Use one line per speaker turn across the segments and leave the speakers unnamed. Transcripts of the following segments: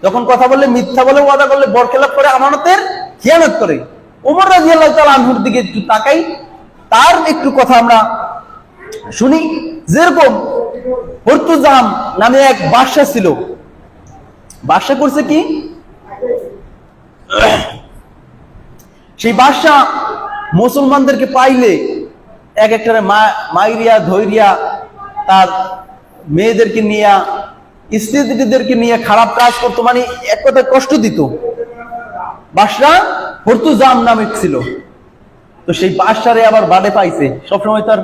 যখন কথা বললে মিথ্যা বলে, ওয়াদা করলে বরখেলাপ করে, আমানতের খিয়ানত করে। ওমর রাদিয়াল্লাহু তাআলা আনহুর দিকে একটু তাকাই, তার একটু কথা আমরা শুনি। যেরকম হরতুজাম নামে এক বাদশা ছিল, বাদশা করছে কি, সেই বাদশা মুসলমানদেরকে পাইলে এক একটা মাইরিয়া ধৈরিয়া, তার মেয়েদেরকে নিয়ে, স্ত্রীদেরকে নিয়ে খারাপ কাজ করতো, মানে এক কথায় কষ্ট দিত। বাদশা হরতুজাম নামে ছিল। তো সেই বাদশারে আবার বাড়ে পাইছে, সবসময় তার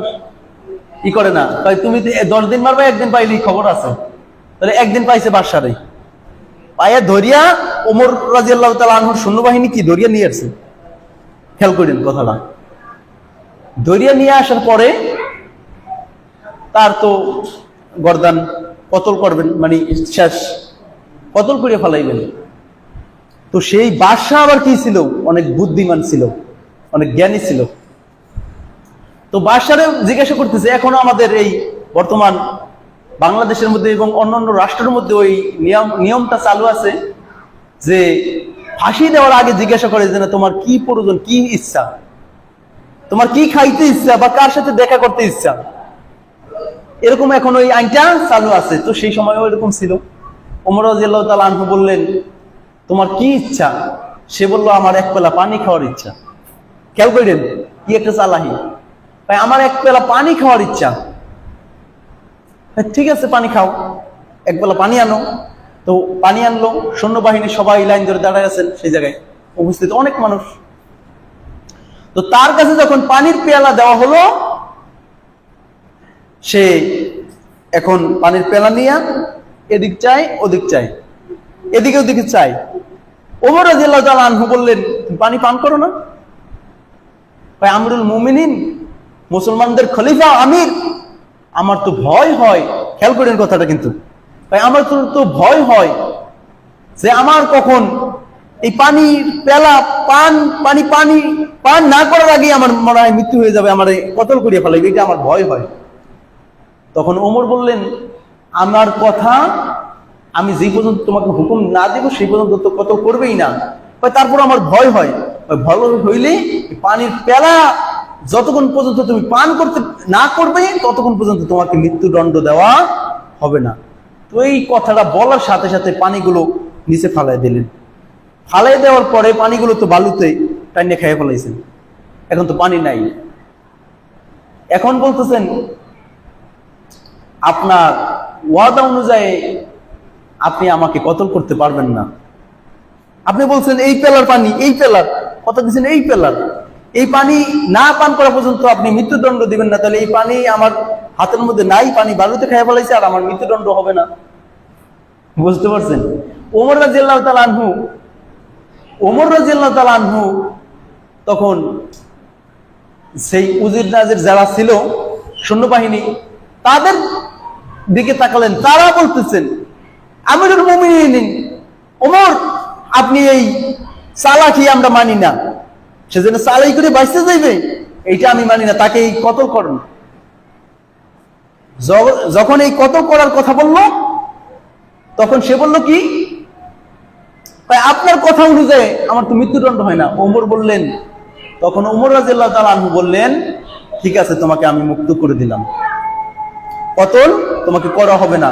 কি করে না, তাই তুমি 10 দিন মারবে, একদিন পাইলেই খবর আছে। তাহলে একদিন পাইছে বাদশারে, পাইয়া ধরিয়া ওমর রাদিয়াল্লাহু তাআলা আনহুর সৈন্যবাহিনী কি ধরিয়া নিয়ে আসছে। খেয়াল করেন কথাটা, ধরিয়া নিয়ে আসার পরে তার তো গর্দান কতল করবেন, মানে শেষ, কতল করে ফেলাইবেন। তো সেই বাদশা আবার কি ছিল, অনেক বুদ্ধিমান ছিল, অনেক জ্ঞানী ছিল। তো বাদশারে জিজ্ঞাসা করতেছে, এখনো আমাদের এই বর্তমান বাংলাদেশের মধ্যে এবং অন্যান্য রাষ্ট্রের মধ্যে ওই নিয়মটা চালু আছে যে ফাঁসি দেওয়ার আগে জিজ্ঞাসা করে যে না, তোমার কি প্রয়োজন, কি ইচ্ছা, তোমার কি খাইতে ইচ্ছা, বা কার সাথে দেখা করতে ইচ্ছা, এরকম এখন ওই আইনটা চালু আছে। তো সেই সময়ও এরকম ছিল। ওমর রাদিয়াল্লাহু তাআলা আনহু বললেন, তোমার কি ইচ্ছা? সে বলল, আমার এক পেলা পানি খাওয়ার ইচ্ছা। খেয়াল করেন কি একটা চালাহি, ভাই আমার এক পেলা পানি খাওয়ার ইচ্ছা। ঠিক আছে, পানি খাও, এক বেলা পানি আনো। তো পানি আনলো, সৈন্যবাহিনী সবাই লাইন ধরে দাঁড়ায় আছেন, সেই জায়গায় উপস্থিত অনেক মানুষ। তো তার কাছে যখন পানির পেয়ালা দেওয়া হলো, সে এখন পানির পেয়ালা নিয়ে এদিক চাই, ওদিক চাই, এদিকে ওদিকে চাই। ওমর রাদিয়াল্লাহু তাআলা আনহু বললেন, তুমি পানি পান করো না? ভাই আমিরুল মুমিনিন, মুসলমানদের খলিফা, আমির, আমার তো ভয় হয়। খেয়াল করেন কথাটা কিন্তু, ভাই আমার তো ভয় হয় যে আমার কখন এই পানির পেলা পান না করার আগে আমার মনে হয় মৃত্যু হয়ে যাবে, আমার কতল করিয়ে ফেলাইবে, এটা আমার ভয় হয়। তখন ওমর বললেন, আমার কথা আমি যে পর্যন্ত তোমাকে হুকুম না দেব সেই পর্যন্ত তো কতল করবেই না, তারপর আমার ভয় হয়। ভালো হইলে পানির পেলা যতক্ষণ পর্যন্ত তুমি পান করতে না করবে, ততক্ষণ পর্যন্ত তোমাকে মৃত্যুদণ্ড দেওয়া হবে না। তো এই কথাটা বলার সাথে সাথে পানিগুলো নিচে ফালাই দিলেন। ফালাই দেওয়ার পরে পানিগুলো তো বালুতে টাইনে খেয়ে ফেলাইছেন, এখন তো পানি নাই। এখন বলতেছেন, আপনার ওয়াদা অনুযায়ী আপনি আমাকে কতল করতে পারবেন না। আপনি বলছেন এই পেলার পানি, এই পেলার কথা দিচ্ছেন, এই পেলার, এই পানি না পান করা পর্যন্ত আপনি মৃত্যুদণ্ড দিবেন না। তাহলে এই পানি আমার হাতের মধ্যে নাই, পানি বালুতে খেয়ে ফেলাইছে, আর আমার মৃত্যুদণ্ড হবে না। বুঝতে পারছেন? ওমর রাদিয়াল্লাহু তাআলা আনহু তখন সেই উজির নাজির যারা ছিল সৈন্যবাহিনী, তাদের দিকে তাকালেন। তারা বলতেছেন, আমিরুল মুমিনিন ওমর, আপনি এই চালাকি আমরা মানি না, সেজন্য চালাই করে বাঁচতে যাইবে, এইটা আমি মানি না, তাকে এই কতল করুন। যখন এই কতল করার কথা বলল, তখন সে বলল কি, আপনার কথা অনুযায়ী আমার তো মৃত্যুদণ্ড হয় না। ওমর বললেন, তখন ওমর রাদিয়াল্লাহু তাআলা আনহু বললেন, ঠিক আছে, তোমাকে আমি মুক্ত করে দিলাম, কতল তোমাকে করা হবে না,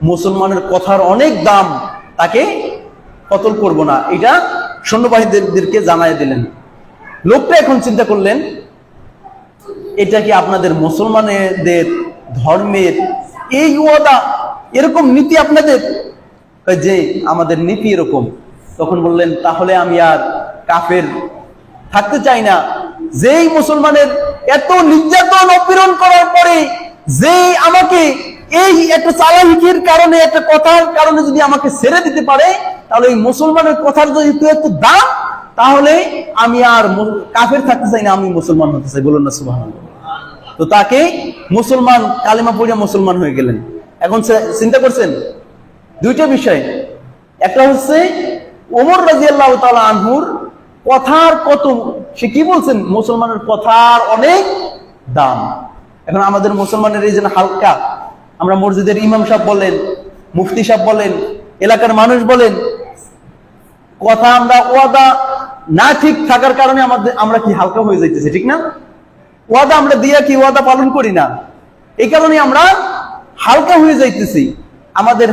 মুসলমানের কথার অনেক দাম, তাকে কতল করব না, এটা সৈন্যবাহিনীদেরকে জানাই দিলেন। লোকটা এখন চিন্তা করলেন, এটা কি আপনাদের মুসলমানদের ধর্মের এই ওয়াদা, এরকম নীতি আপনাদের? যে আমাদের নীতি এরকম। তখন বললেন, তাহলে আমি আর কাফের থাকতে চাই না। যেই মুসলমানের এত নির্যাতন অপীড়ন করার পরে যে আমাকে এই একটা চালাকির কারণে, একটা কথার কারণে যদি আমাকে ছেড়ে দিতে পারে, তাহলে এই মুসলমানের কথার যদি এত দাম, তাহলে আমি আর কাফের থাকতে চাই না, আমি মুসলমান হতে চাই। বলুন না সুবহানাল্লাহ। তো তাকে মুসলমান, কালিমা পড়িয়া মুসলমান হয়ে গেলেন। এখন চিন্তা করছেন দুইটা বিষয়, একটা হচ্ছে ওমর রাদিয়াল্লাহু তাআলা আনহুর কথার কত, সে কি বলছেন, মুসলমানের কথার অনেক দাম। এখন আমাদের মুসলমানের এই যে হালকা, আমরা মসজিদের ইমাম সাহেব বলেন, মুফতি সাহেব বলেন, এলাকার মানুষ বলেন, কথা আমরা ওয়াদা না ঠিক থাকার কারণে আমরা কি হালকা হয়ে যাইতেছি, ঠিক না? ওয়াদা আমরা দিয়া কি ওয়াদা পালন করি না, এই কারণে আমরা হালকা হয়ে যাইতেছি। আমাদের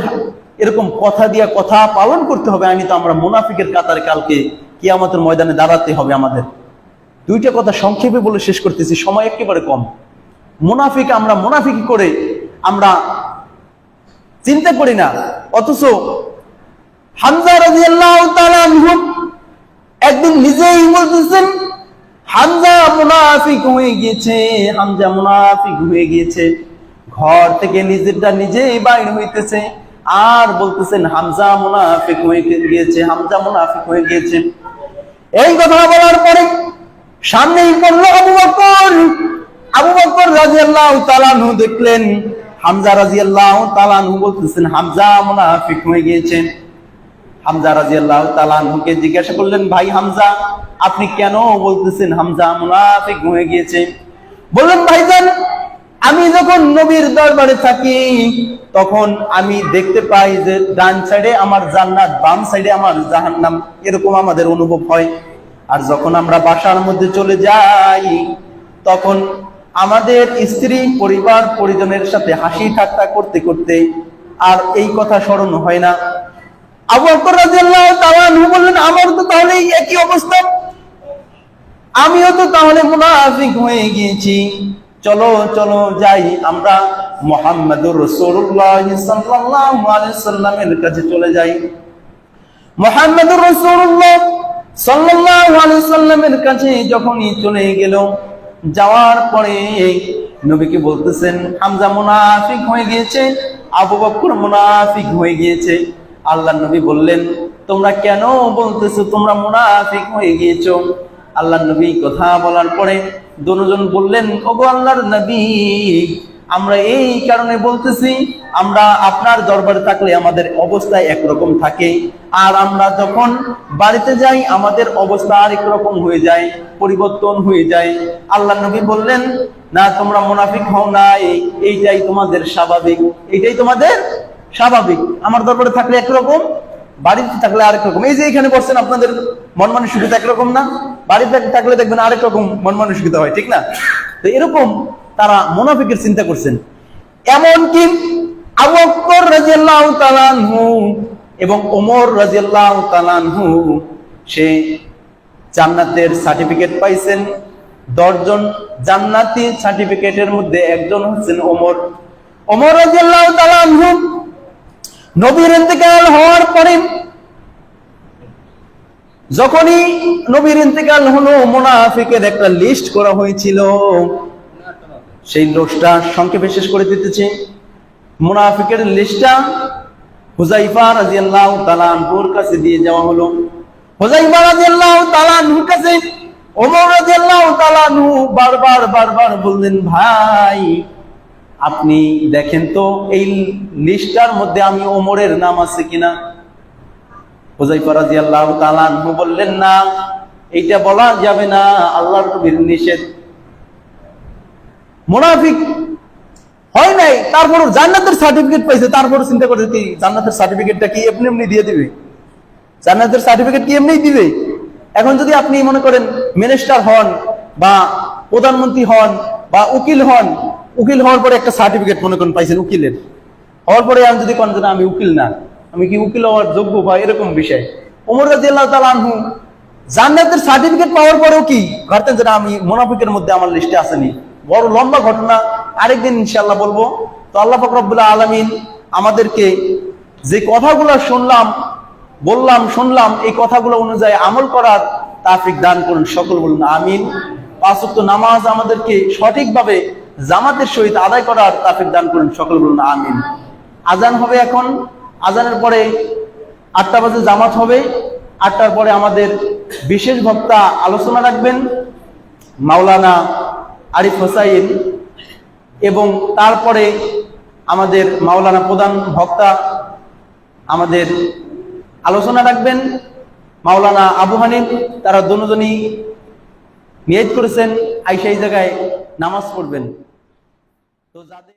এরকম কথা দিয়া কথা পালন করতে হবে, আমি তো আমরা মুনাফিকের কাতারে কালকে কিয়ামতের ময়দানে দাঁড়াতে হবে আমাদের। দুইটা কথা সংক্ষেপে বলে শেষ করতেছি, সময় একেবারে কম। মুনাফিক, আমরা মুনাফিকি করে আমরা চিন্তা করি না, অথচ হামজা রাদিয়াল্লাহু তাআলা আনহু একদিন নিজেই বলতেছেন হামজা মুনাফিক হয়ে গিয়েছে, হামজা মুনাফিক হয়ে গিয়েছে। ঘর থেকে নিজেরটা নিজেই বাইর হইতেছে আর বলতেছেন হামজা মুনাফিক হয়ে গিয়েছে, হামজা মুনাফিক হয়ে গিয়েছে। এই কথা বলার পরে সামনেই পড়লো আবু বকর। আবু বকর রাদিয়াল্লাহু তাআলা আনহু দেখলেন হামজা রাদিয়াল্লাহু তাআলা আনহু বলতেছেন হামজা মুনাফিক হয়ে গিয়েছে। হামজা রাদিয়াল্লাহু তাআলা আনহুকে জিজ্ঞাসা করলেন, ভাই হামজা, আপনি কেন বলতেছেন হামজা মুনাফিক হয়ে গিয়েছে? বললেন, ভাইজান, আমি যখন নবীর দরবারে থাকি তখন আমি দেখতে পাই যে ডান সাইডে আমার জান্নাত, বাম সাইডে আমার জাহান্নাম, এরকম আমাদের অনুভব হয়। আর যখন আমরা বাসার মধ্যে চলে যাই তখন আমাদের স্ত্রী, পরিবার, পরিজনের সাথে হাসি ঠাট্টা করতে করতে আর এই কথা স্মরণ হয় না। আবু বকর রাদিয়াল্লাহু তাআলা আনহু বললেন, আমার তো তাহলে একই অবস্থা, আমিও তো তাহলে মুনাফিক হয়ে গিয়েছি। চলো চলো যাই, আমরা মুহাম্মাদুর রাসূলুল্লাহ সাল্লাল্লাহু আলাইহি সাল্লামের কাছে চলে যাই। মুহাম্মাদুর রাসূলুল্লাহ সাল্লাল্লাহু আলাইহি সাল্লামের কাছে যখনই চলে গেল, যাওয়ার পরে নবীকে বলতেছেন হামজা মুনাফিক হয়ে গিয়েছে, আবু বকর মুনাফিক হয়ে গিয়েছে। আল্লাহর নবী বললেন, তোমরা কেন বলতেছো তোমরা মুনাফিক হয়ে গিয়েছো? আল্লাহর নবী কথা বলার পরে দুজন বললেন, ওগো আল্লাহর নবী, আমরা এই কারণে বলতেছি, আমরা আপনার দরবারে থাকলে আমাদের অবস্থা একরকম থাকে, আর আমরা যখন বাড়িতে যাই আমাদের অবস্থা আরেক রকম হয়ে যায়, পরিবর্তন হয়ে যায়। আল্লাহর নবী বললেন, না, তোমরা মুনাফিক হও না, এইটাই তোমাদের স্বাভাবিক, এইটাই তোমাদের স্বাভাবিক। আমার দরবারে থাকলে একরকম, বাড়িতে থাকলে আরেক রকম। এই যে এখানে বসছেন, আপনাদের মন মানসিকতা একরকম না, বাড়িতে থাকলে দেখবেন আরেক রকম মন মানসিকতা হয়, ঠিক না? তো এরকম তারা মুনাফিকের চিন্তা করছেন। এমনকি আবু বকর রাদিয়াল্লাহু তাআলা আনহু এবং ওমর রাদিয়াল্লাহু তাআলা আনহু সে জান্নাতের সার্টিফিকেট পাইছেন। 10 জন জান্নাতি সার্টিফিকেটের মধ্যে একজন হচ্ছেন ওমর। ওমর রাদিয়াল্লাহু তাআলা আনহু নবীর ইন্তেকাল হওয়ার পরে, যখনই নবীর ইন্তেকাল হলো, মুনাফিকের একটা লিস্ট করা হয়েছিল, সেই লিস্টটা সংক্ষেপে শেষ করে দিতেছি। মুনাফিকের লিস্টটা হুযায়ফা রাদিয়াল্লাহু তাআলা আনহুর কাছে দিয়ে যাওয়া হলো। হুযায়ফা রাদিয়াল্লাহু তাআলা আনহুর কাছে ওমর রাদিয়াল্লাহু তাআলা আনহু বারবার বললেন, ভাই আপনি দেখেন তো এই লিস্টটার মধ্যে আমি ওমরের নাম আছে কিনা। হুযায়ফা রাদিয়াল্লাহু তাআলা আনহু বললেন, না, এইটা বলা যাবে না, আল্লাহর নবীর নিষেধ। মুনাফিক হয় নাই, তারপর জান্নাতের সার্টিফিকেট পাইছে, তারপর চিন্তা করে কি জান্নাতের সার্টিফিকেটটা কি এমনি দিয়ে দিবে? জান্নাতের সার্টিফিকেট কি এমনি দিবে? এখন যদি আপনি মনে করেন মিনিস্টার হন বা প্রধানমন্ত্রী হন বা উকিল হন, উকিল হওয়ার পরে একটা সার্টিফিকেট মনে করেন পাইছেন উকিলের, হওয়ার পরে আমি যদি কোন আমি উকিল না, আমি কি উকিল হওয়ার যোগ্য বা এরকম বিষয়। ওমর রাদিয়াল্লাহু তাআলা আনহু জান্নাতের সার্টিফিকেট পাওয়ার পরেও কি করতেন, যেটা আমি মুনাফিকের মধ্যে আমার লিস্টে আসেনি। বড় লম্বা ঘটনা, আরেকদিন ইনশাআল্লাহ বলবো। তো আল্লাহ পাক রব্বুল আলামিন আমাদেরকে যে কথাগুলো শুনলাম, এই কথাগুলো অনুযায়ী আমল করার তৌফিক দান করুন। সকল বলুন আমিন। 5 ওয়াক্ত নামাজ আমাদেরকে সঠিকভাবে জামাতের সহিত আদায় করার তৌফিক দান করুন। সকল বলুন আমিন। আজান হবে এখন, আজানের পরে 8টা বাজে জামাত হবে। 8টার পরে আমাদের বিশেষ বক্তা আলোচনা রাখবেন মাওলানা আরিফ হোসাইন, এবং তারপরে আমাদের মাওলানা প্রধান বক্তা আমাদের আলোচনা রাখবেন মাওলানা আবু হানিফ। তারা দুজনই নিয়ত করেছেন আইসা এই জায়গায় নামাজ পড়বেন। তো যাদের